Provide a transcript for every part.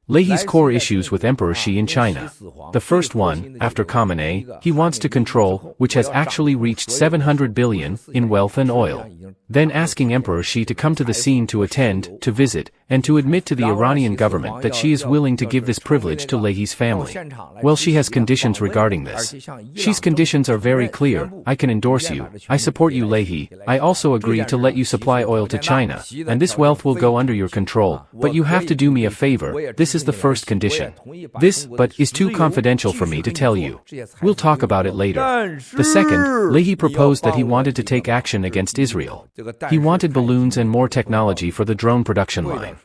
Leahy's core issues with Emperor Xi in China. The first one, after Khamenei, he wants to control, which has actually reached 700 billion, in wealth and oil. Then asking Emperor Xi to come to the scene to attend, to visit, and to admit to the Iranian government that she is willing to give this privilege to Leahy's family. Well, she has conditions regarding this. Xi's conditions are very clear: I can endorse you, I support you Leahy, I also agree to let you supply oil to China, and this wealth will go under your control, but you have to do me a favor. This is the first condition. This, but, is too confidential for me to tell you. We'll talk about it later. The second, Leahy proposed that he wanted to take action against Israel. He wanted balloons and more technology for the drone production line.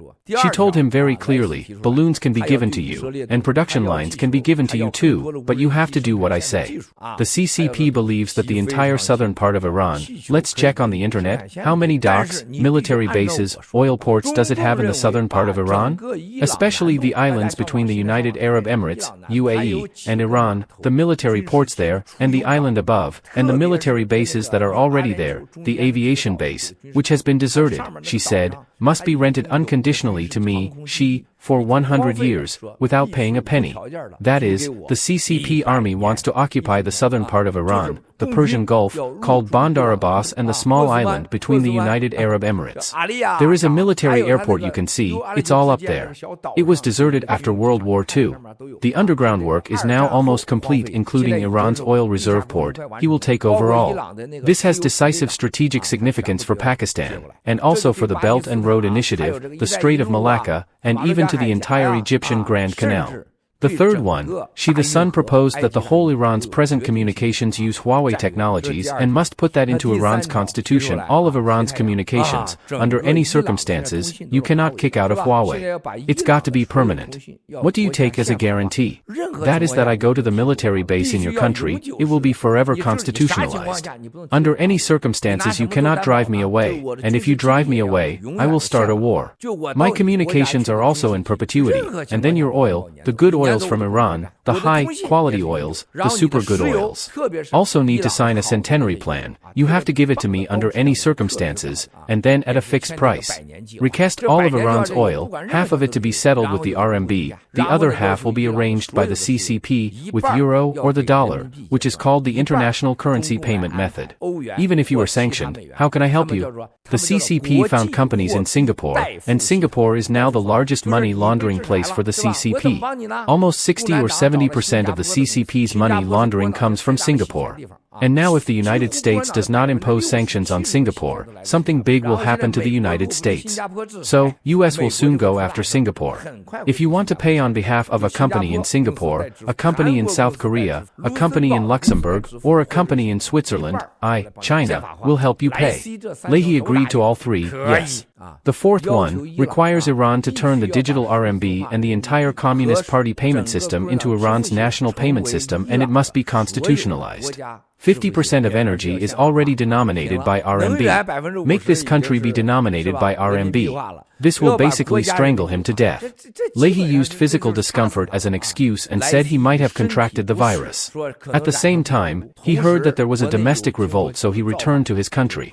She told him very clearly, balloons can be given to you, and production lines can be given to you too, but you have to do what I say. The CCP believes that the entire southern part of Iran, let's check on the internet, how many docks, military bases, oil ports does it have in the southern part of Iran? Especially the islands between the United Arab Emirates, UAE, and Iran, the military ports there, and the island above, and the military bases that are already there, the aviation base, which has been deserted, she said, must be rented unconditionally to me, Xi, for 100 years, without paying a penny. That is, the CCP army wants to occupy the southern part of Iran, the Persian Gulf, called Bandar Abbas, and the small island between the United Arab Emirates. There is a military airport you can see, it's all up there. It was deserted after World War II. The underground work is now almost complete, including Iran's oil reserve port. He will take over all. This has decisive strategic significance for Pakistan, and also for the Belt and Road Initiative, the Strait of Malacca, and even to the entire Egyptian Grand Canal. The third one, Xi the Sun proposed that the whole Iran's present communications use Huawei technologies and must put that into Iran's constitution. All of Iran's communications, under any circumstances, you cannot kick out of Huawei. It's got to be permanent. What do you take as a guarantee? That is that I go to the military base in your country, it will be forever constitutionalized. Under any circumstances you cannot drive me away, and if you drive me away, I will start a war. My communications are also in perpetuity, and then your oil, the good oil from Iran, the high-quality oils, the super-good oils, also need to sign a centenary plan. You have to give it to me under any circumstances, and then at a fixed price. Request all of Iran's oil, half of it to be settled with the RMB, the other half will be arranged by the CCP, with euro or the dollar, which is called the International Currency Payment Method. Even if you are sanctioned, how can I help you? The CCP found companies in Singapore, and Singapore is now the largest money laundering place for the CCP. Almost 60 or 70% of the CCP's money laundering comes from Singapore. And now if the United States does not impose sanctions on Singapore, something big will happen to the United States. So, US will soon go after Singapore. If you want to pay on behalf of a company in Singapore, a company in South Korea, a company in Luxembourg, or a company in Switzerland, China, will help you pay. Leahy agreed to all three, yes. The fourth one, requires Iran to turn the digital RMB and the entire Communist Party payment system into Iran's national payment system, and it must be constitutionalized. 50% of energy is already denominated by RMB. Make this country be denominated by RMB. This will basically strangle him to death. Leahy used physical discomfort as an excuse and said he might have contracted the virus. At the same time, he heard that there was a domestic revolt, so he returned to his country.